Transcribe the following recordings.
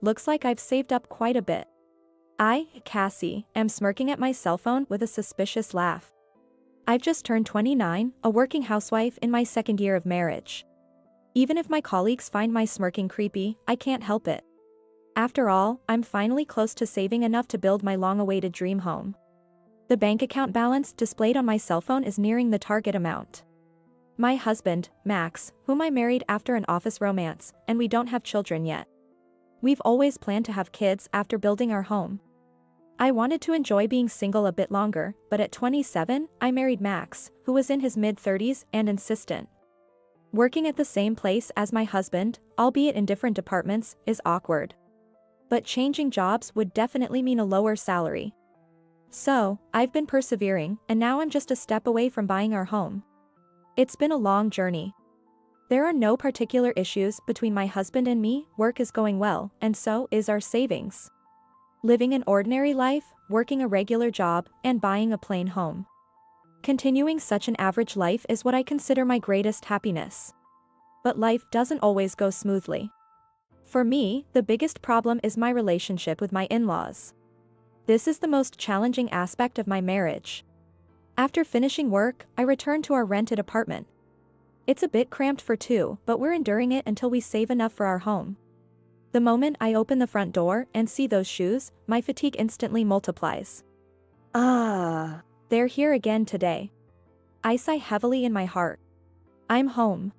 Looks like I've saved up quite a bit. I, Cassie, am smirking at my cell phone with a suspicious laugh. I've just turned 29, a working housewife in my second year of marriage. Even if my colleagues find my smirking creepy, I can't help it. After all, I'm finally close to saving enough to build my long-awaited dream home. The bank account balance displayed on my cell phone is nearing the target amount. My husband, Max, whom I married after an office romance, and we don't have children yet. We've always planned to have kids after building our home. I wanted to enjoy being single a bit longer, but at 27, I married Max, who was in his mid-30s and insistent. Working at the same place as my husband, albeit in different departments, is awkward. But changing jobs would definitely mean a lower salary. So, I've been persevering, and now I'm just a step away from buying our home. It's been a long journey. There are no particular issues between my husband and me, work is going well, and so is our savings. Living an ordinary life, working a regular job, and buying a plain home. Continuing such an average life is what I consider my greatest happiness. But life doesn't always go smoothly. For me, the biggest problem is my relationship with my in-laws. This is the most challenging aspect of my marriage. After finishing work, I return to our rented apartment. It's a bit cramped for two, but we're enduring it until we save enough for our home. The moment I open the front door and see those shoes, my fatigue instantly multiplies. They're here again today. I sigh heavily in my heart. I'm home.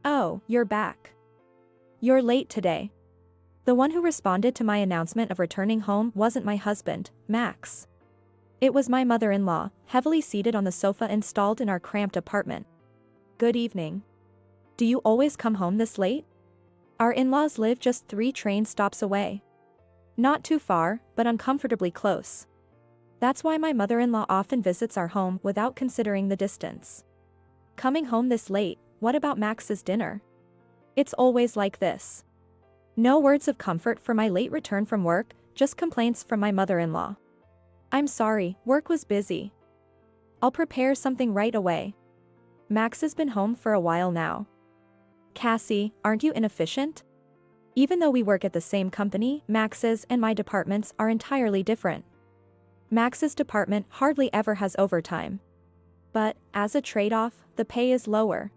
Oh, you're back. You're late today. The one who responded to my announcement of returning home wasn't my husband, Max. It was my mother-in-law, heavily seated on the sofa installed in our cramped apartment. Good evening. Do you always come home this late? Our in-laws live just 3 train stops away. Not too far, but uncomfortably close. That's why my mother-in-law often visits our home without considering the distance. Coming home this late, what about Max's dinner? It's always like this. No words of comfort for my late return from work, just complaints from my mother-in-law. I'm sorry, work was busy. I'll prepare something right away. Max has been home for a while now. Cassie, aren't you inefficient? Even though we work at the same company, Max's and my departments are entirely different. Max's department hardly ever has overtime. But, as a trade-off, the pay is lower.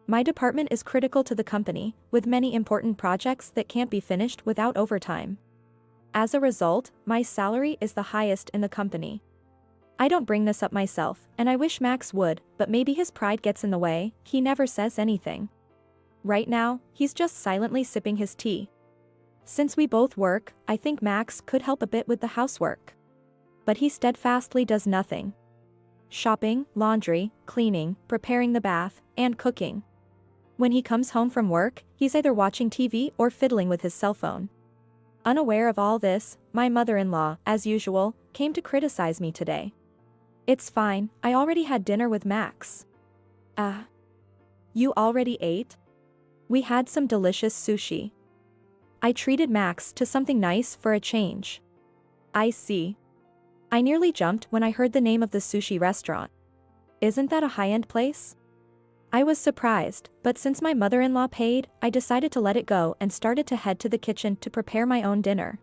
My department is critical to the company, with many important projects that can't be finished without overtime. As a result, my salary is the highest in the company. I don't bring this up myself, and I wish Max would, but maybe his pride gets in the way, he never says anything. Right now, he's just silently sipping his tea. Since we both work, I think Max could help a bit with the housework. But he steadfastly does nothing. Shopping, laundry, cleaning, preparing the bath, and cooking. When he comes home from work, he's either watching TV or fiddling with his cell phone. Unaware of all this, my mother-in-law, as usual, came to criticize me today. It's fine, I already had dinner with Max. You already ate? We had some delicious sushi. I treated Max to something nice for a change. I see. I nearly jumped when I heard the name of the sushi restaurant. Isn't that a high-end place? I was surprised, but since my mother-in-law paid, I decided to let it go and started to head to the kitchen to prepare my own dinner.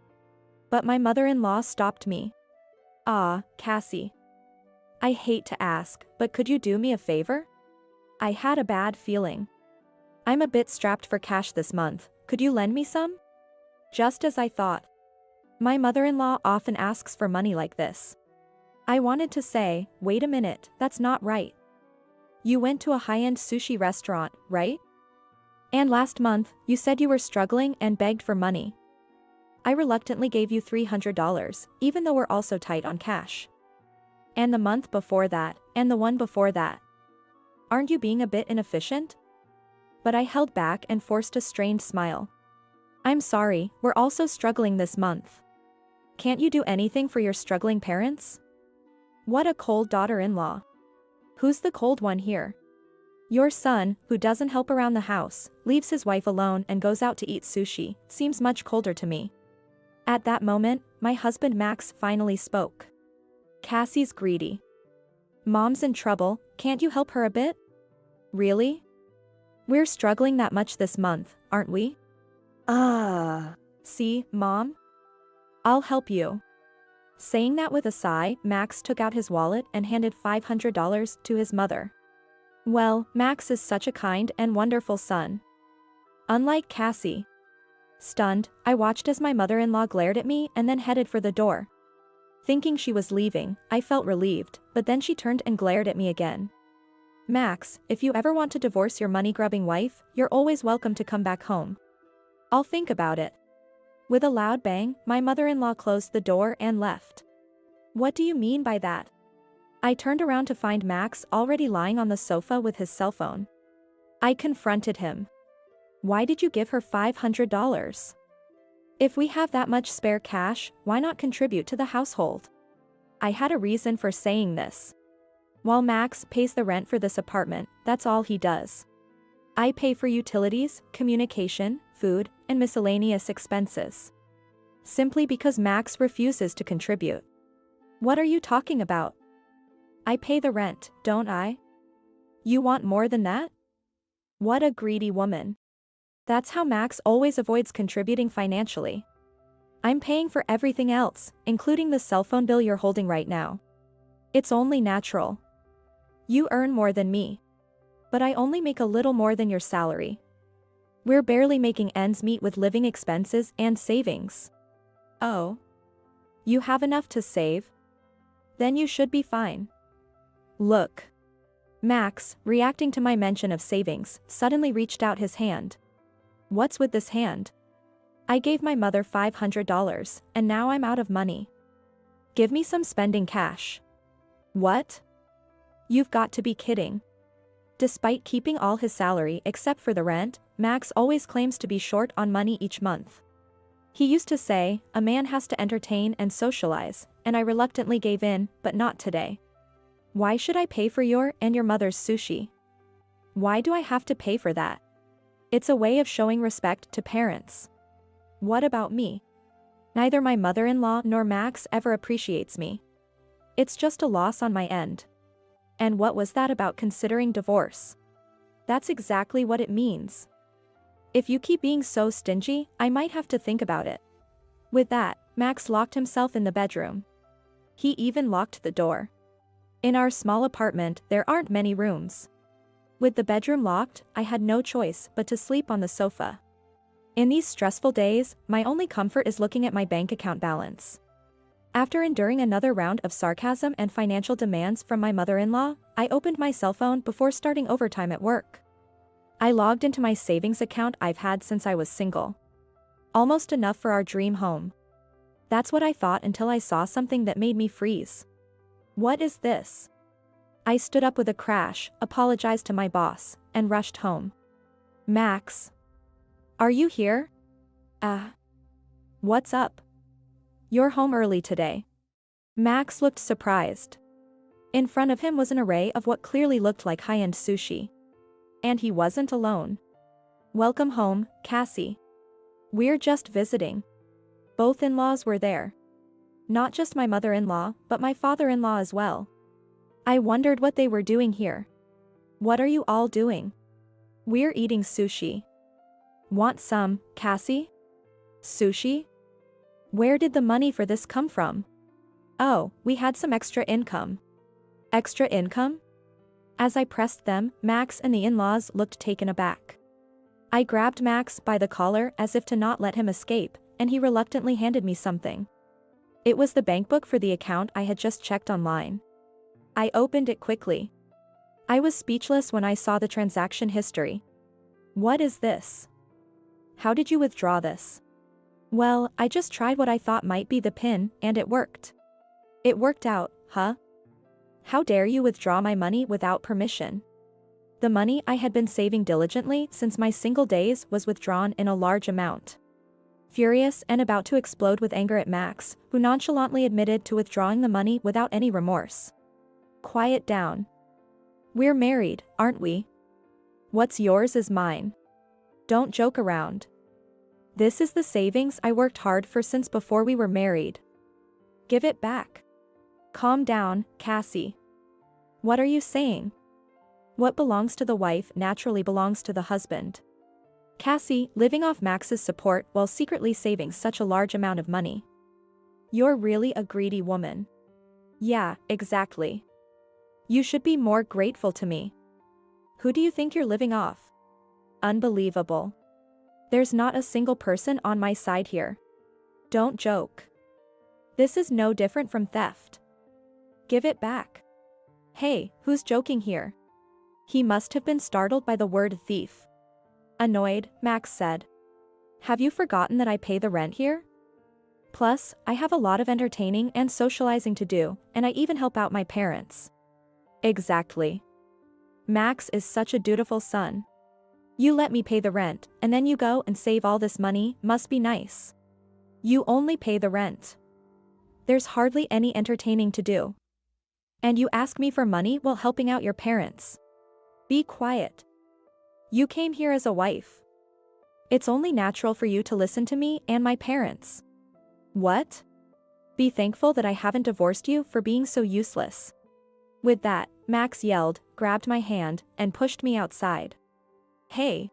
But my mother-in-law stopped me. Cassie. I hate to ask, but could you do me a favor? I had a bad feeling. I'm a bit strapped for cash this month, could you lend me some? Just as I thought. My mother-in-law often asks for money like this. I wanted to say, wait a minute, that's not right. You went to a high-end sushi restaurant, right? And last month, you said you were struggling and begged for money. I reluctantly gave you $300, even though we're also tight on cash. And the month before that, and the one before that. Aren't you being a bit inefficient? But I held back and forced a strained smile. I'm sorry, we're also struggling this month. Can't you do anything for your struggling parents? What a cold daughter-in-law. Who's the cold one here? Your son, who doesn't help around the house, leaves his wife alone and goes out to eat sushi, seems much colder to me. At that moment, my husband Max finally spoke. Cassie's greedy. Mom's in trouble, can't you help her a bit? Really? We're struggling that much this month, aren't we? Ah. See, Mom? I'll help you. Saying that with a sigh, Max took out his wallet and handed $500 to his mother. Well, Max is such a kind and wonderful son. Unlike Cassie. Stunned, I watched as my mother-in-law glared at me and then headed for the door. Thinking she was leaving, I felt relieved, but then she turned and glared at me again. Max, if you ever want to divorce your money-grubbing wife, you're always welcome to come back home. I'll think about it. With a loud bang, my mother-in-law closed the door and left. What do you mean by that? I turned around to find Max already lying on the sofa with his cell phone. I confronted him. Why did you give her $500? If we have that much spare cash, why not contribute to the household? I had a reason for saying this. While Max pays the rent for this apartment, that's all he does. I pay for utilities, communication, food, and miscellaneous expenses. Simply because Max refuses to contribute. What are you talking about? I pay the rent, don't I? You want more than that? What a greedy woman. That's how Max always avoids contributing financially. I'm paying for everything else, including the cell phone bill you're holding right now. It's only natural. You earn more than me. But I only make a little more than your salary. We're barely making ends meet with living expenses and savings. Oh. You have enough to save? Then you should be fine. Look. Max, reacting to my mention of savings, suddenly reached out his hand. What's with this hand? I gave my mother $500, and now I'm out of money. Give me some spending cash. What? You've got to be kidding. Despite keeping all his salary except for the rent, Max always claims to be short on money each month. He used to say, a man has to entertain and socialize, and I reluctantly gave in, but not today. Why should I pay for your and your mother's sushi? Why do I have to pay for that? It's a way of showing respect to parents. What about me? Neither my mother-in-law nor Max ever appreciates me. It's just a loss on my end. And what was that about considering divorce? That's exactly what it means. If you keep being so stingy, I might have to think about it. With that, Max locked himself in the bedroom. He even locked the door. In our small apartment, there aren't many rooms. With the bedroom locked, I had no choice but to sleep on the sofa. In these stressful days, my only comfort is looking at my bank account balance. After enduring another round of sarcasm and financial demands from my mother-in-law, I opened my cell phone before starting overtime at work. I logged into my savings account I've had since I was single. Almost enough for our dream home. That's what I thought until I saw something that made me freeze. What is this? I stood up with a crash, apologized to my boss, and rushed home. Max. Are you here? What's up? You're home early today. Max looked surprised. In front of him was an array of what clearly looked like high-end sushi. And he wasn't alone. Welcome home, Cassie. We're just visiting. Both in-laws were there. Not just my mother-in-law, but my father-in-law as well. I wondered what they were doing here. What are you all doing? We're eating sushi. Want some, Cassie? Sushi? Where did the money for this come from? Oh, we had some extra income. Extra income? As I pressed them, Max and the in-laws looked taken aback. I grabbed Max by the collar as if to not let him escape, and he reluctantly handed me something. It was the bank book for the account I had just checked online. I opened it quickly. I was speechless when I saw the transaction history. What is this? How did you withdraw this? Well, I just tried what I thought might be the PIN, and it worked. It worked out, huh? How dare you withdraw my money without permission? The money I had been saving diligently since my single days was withdrawn in a large amount. Furious and about to explode with anger at Max, who nonchalantly admitted to withdrawing the money without any remorse. Quiet down. We're married, aren't we? What's yours is mine. Don't joke around. This is the savings I worked hard for since before we were married. Give it back. Calm down, Cassie. What are you saying? What belongs to the wife naturally belongs to the husband. Cassie, living off Max's support while secretly saving such a large amount of money. You're really a greedy woman. Yeah, exactly. You should be more grateful to me. Who do you think you're living off? Unbelievable. There's not a single person on my side here. Don't joke. This is no different from theft. Give it back. Hey, who's joking here? He must have been startled by the word thief. Annoyed, Max said. Have you forgotten that I pay the rent here? Plus, I have a lot of entertaining and socializing to do, and I even help out my parents. Exactly. Max is such a dutiful son. You let me pay the rent, and then you go and save all this money, must be nice. You only pay the rent. There's hardly any entertaining to do. And you ask me for money while helping out your parents. Be quiet. You came here as a wife. It's only natural for you to listen to me and my parents. What? Be thankful that I haven't divorced you for being so useless. With that, Max yelled, grabbed my hand, and pushed me outside. Hey.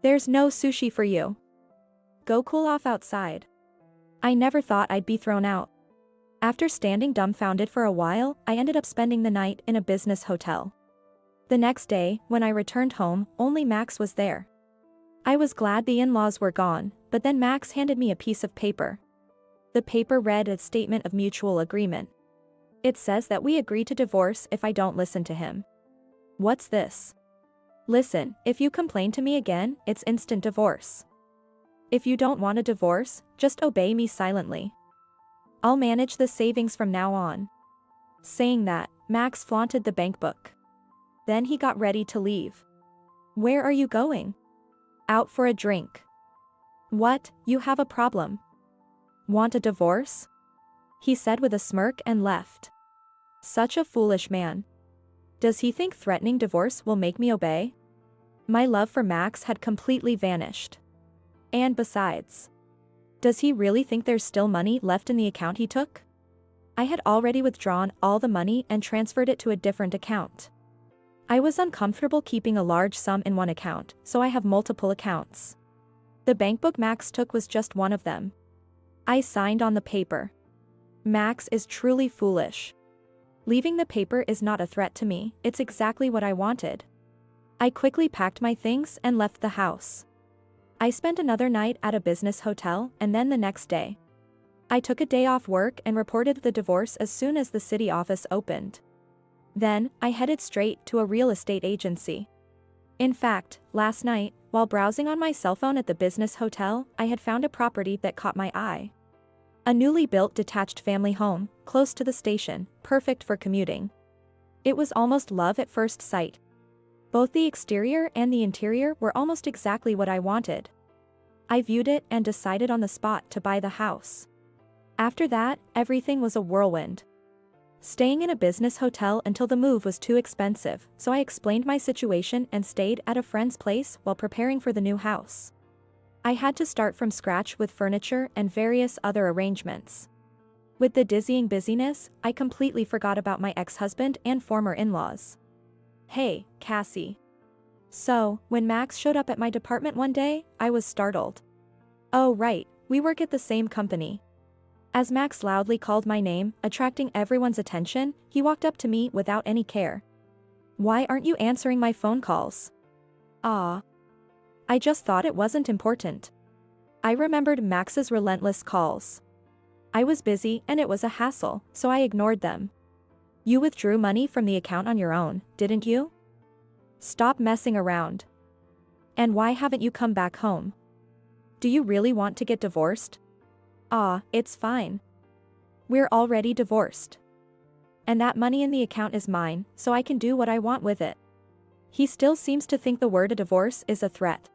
There's no sushi for you. Go cool off outside. I never thought I'd be thrown out. After standing dumbfounded for a while, I ended up spending the night in a business hotel. The next day, when I returned home, only Max was there. I was glad the in-laws were gone, but then Max handed me a piece of paper. The paper read a statement of mutual agreement. It says that we agree to divorce if I don't listen to him. What's this? Listen, if you complain to me again, it's instant divorce. If you don't want a divorce, just obey me silently. I'll manage the savings from now on. Saying that, Max flaunted the bank book. Then he got ready to leave. Where are you going? Out for a drink. What, you have a problem? Want a divorce? He said with a smirk and left. Such a foolish man. Does he think threatening divorce will make me obey? My love for Max had completely vanished. And besides, does he really think there's still money left in the account he took? I had already withdrawn all the money and transferred it to a different account. I was uncomfortable keeping a large sum in one account, so I have multiple accounts. The bankbook Max took was just one of them. I signed on the paper. Max is truly foolish. Leaving the paper is not a threat to me, it's exactly what I wanted. I quickly packed my things and left the house. I spent another night at a business hotel and then the next day. I took a day off work and reported the divorce as soon as the city office opened. Then, I headed straight to a real estate agency. In fact, last night, while browsing on my cell phone at the business hotel, I had found a property that caught my eye. A newly built detached family home, close to the station, perfect for commuting. It was almost love at first sight. Both the exterior and the interior were almost exactly what I wanted. I viewed it and decided on the spot to buy the house. After that, everything was a whirlwind. Staying in a business hotel until the move was too expensive, so I explained my situation and stayed at a friend's place while preparing for the new house. I had to start from scratch with furniture and various other arrangements. With the dizzying busyness, I completely forgot about my ex-husband and former in-laws. Hey, Cassie. So, when Max showed up at my department one day, I was startled. Oh right, we work at the same company. As Max loudly called my name, attracting everyone's attention, he walked up to me without any care. Why aren't you answering my phone calls? Ah. I just thought it wasn't important. I remembered Max's relentless calls. I was busy and it was a hassle, so I ignored them. You withdrew money from the account on your own, didn't you? Stop messing around. And why haven't you come back home? Do you really want to get divorced? Ah, it's fine. We're already divorced. And that money in the account is mine, so I can do what I want with it. He still seems to think the word a divorce is a threat.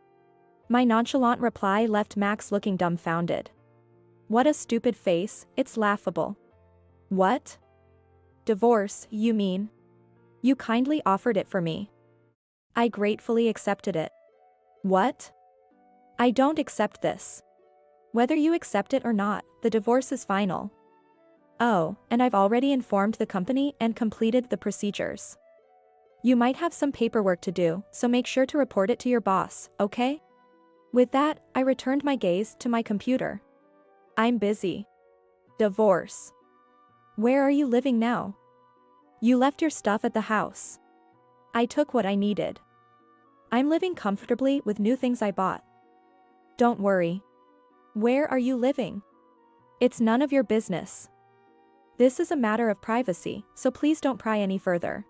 My nonchalant reply left Max looking dumbfounded. What a stupid face, it's laughable. What? Divorce, you mean? You kindly offered it for me. I gratefully accepted it. What? I don't accept this. Whether you accept it or not, the divorce is final. Oh, and I've already informed the company and completed the procedures. You might have some paperwork to do, so make sure to report it to your boss, okay? With that, I returned my gaze to my computer. I'm busy. Divorce. Where are you living now? You left your stuff at the house. I took what I needed. I'm living comfortably with new things I bought. Don't worry. Where are you living? It's none of your business. This is a matter of privacy, so please don't pry any further.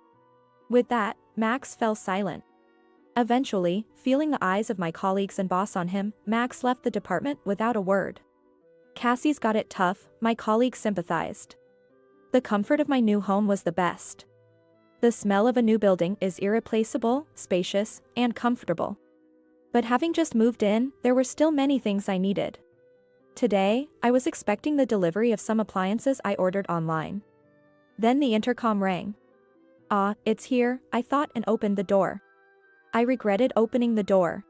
With that, Max fell silent. Eventually, feeling the eyes of my colleagues and boss on him, Max left the department without a word. Cassie's got it tough, my colleagues sympathized. The comfort of my new home was the best. The smell of a new building is irreplaceable, spacious, and comfortable. But having just moved in, there were still many things I needed. Today, I was expecting the delivery of some appliances I ordered online. Then the intercom rang. Ah, it's here, I thought and opened the door. I regretted opening the door.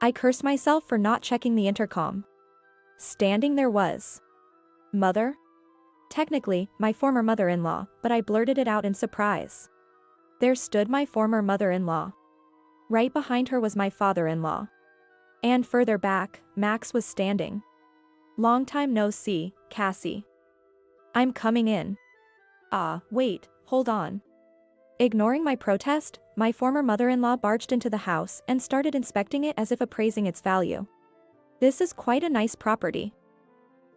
I cursed myself for not checking the intercom. Standing there was Mother? Technically, my former mother-in-law, but I blurted it out in surprise. There stood my former mother-in-law. Right behind her was my father-in-law. And further back, Max was standing. Long time no see, Cassie. I'm coming in. Ah, wait, hold on. Ignoring my protest, my former mother-in-law barged into the house and started inspecting it as if appraising its value. This is quite a nice property.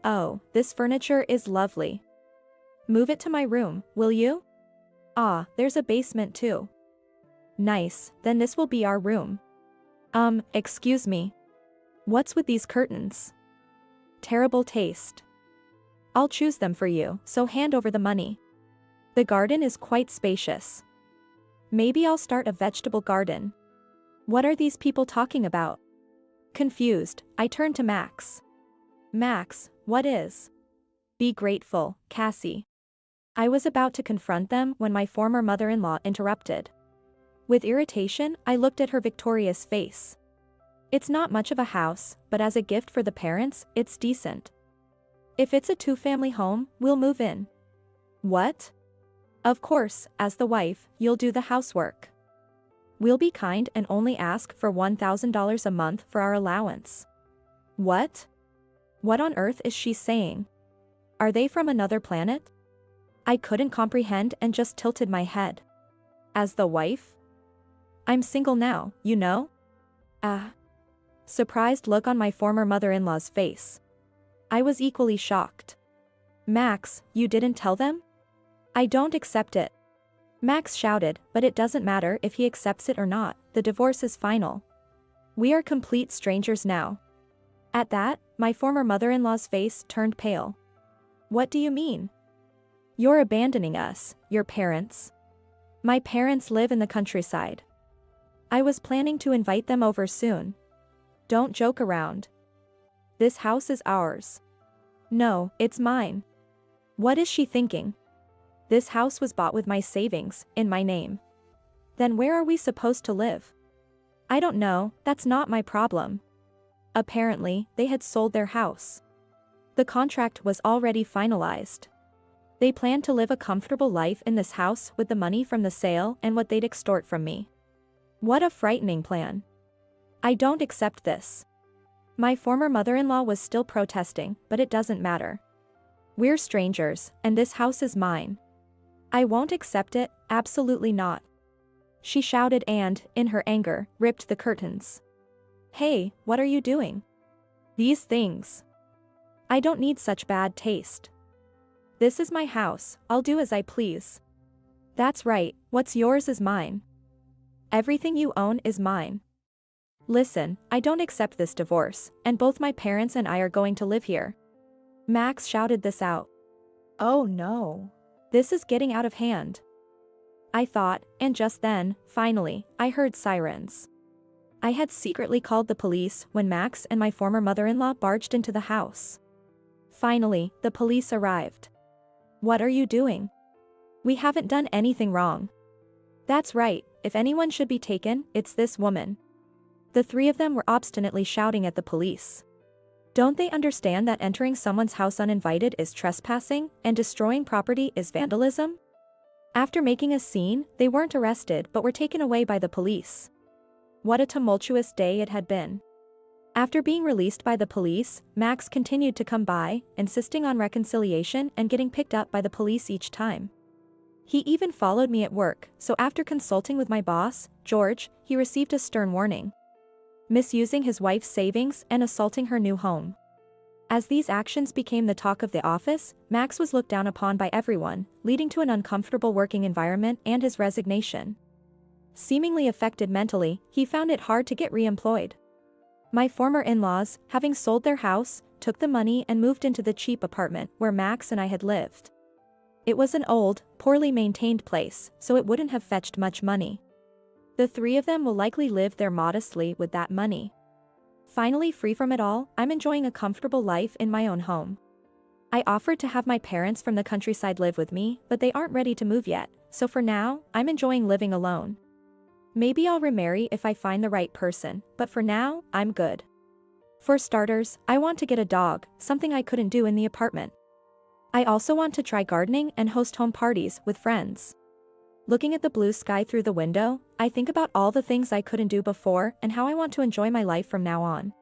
Oh, this furniture is lovely. Move it to my room, will you? Ah, there's a basement too. Nice, then this will be our room. Excuse me. What's with these curtains? Terrible taste. I'll choose them for you, so hand over the money. The garden is quite spacious. Maybe I'll start a vegetable garden. What are these people talking about? Confused, I turned to Max. Max, what is? Be grateful, Cassie. I was about to confront them when my former mother-in-law interrupted. With irritation, I looked at her victorious face. It's not much of a house, but as a gift for the parents, it's decent. If it's a two-family home, we'll move in. What? Of course, as the wife, you'll do the housework. We'll be kind and only ask for $1,000 a month for our allowance. What? What on earth is she saying? Are they from another planet? I couldn't comprehend and just tilted my head. As the wife? I'm single now, you know? Surprised look on my former mother-in-law's face. I was equally shocked. Max, you didn't tell them? I don't accept it. Max shouted, but it doesn't matter if he accepts it or not, the divorce is final. We are complete strangers now. At that, my former mother-in-law's face turned pale. What do you mean? You're abandoning us, your parents. My parents live in the countryside. I was planning to invite them over soon. Don't joke around. This house is ours. No, it's mine. What is she thinking? This house was bought with my savings, in my name. Then where are we supposed to live? I don't know, that's not my problem. Apparently, they had sold their house. The contract was already finalized. They planned to live a comfortable life in this house with the money from the sale and what they'd extort from me. What a frightening plan. I don't accept this. My former mother-in-law was still protesting, but it doesn't matter. We're strangers, and this house is mine. I won't accept it, absolutely not. She shouted and, in her anger, ripped the curtains. Hey, what are you doing? These things. I don't need such bad taste. This is my house, I'll do as I please. That's right, what's yours is mine. Everything you own is mine. Listen, I don't accept this divorce, and both my parents and I are going to live here. Max shouted this out. Oh no. This is getting out of hand. I thought, and just then, finally, I heard sirens. I had secretly called the police when Max and my former mother-in-law barged into the house. Finally, the police arrived. What are you doing? We haven't done anything wrong. That's right, if anyone should be taken, it's this woman. The three of them were obstinately shouting at the police. Don't they understand that entering someone's house uninvited is trespassing, and destroying property is vandalism? After making a scene, they weren't arrested but were taken away by the police. What a tumultuous day it had been. After being released by the police, Max continued to come by, insisting on reconciliation and getting picked up by the police each time. He even followed me at work, so after consulting with my boss, George, he received a stern warning: misusing his wife's savings and assaulting her new home. As these actions became the talk of the office, Max was looked down upon by everyone, leading to an uncomfortable working environment and his resignation. Seemingly affected mentally, he found it hard to get re-employed. My former in-laws, having sold their house, took the money and moved into the cheap apartment where Max and I had lived. It was an old, poorly maintained place, so it wouldn't have fetched much money. The three of them will likely live there modestly with that money. Finally free from it all, I'm enjoying a comfortable life in my own home. I offered to have my parents from the countryside live with me, but they aren't ready to move yet, so for now, I'm enjoying living alone. Maybe I'll remarry if I find the right person, but for now, I'm good. For starters, I want to get a dog, something I couldn't do in the apartment. I also want to try gardening and host home parties with friends. Looking at the blue sky through the window, I think about all the things I couldn't do before and how I want to enjoy my life from now on.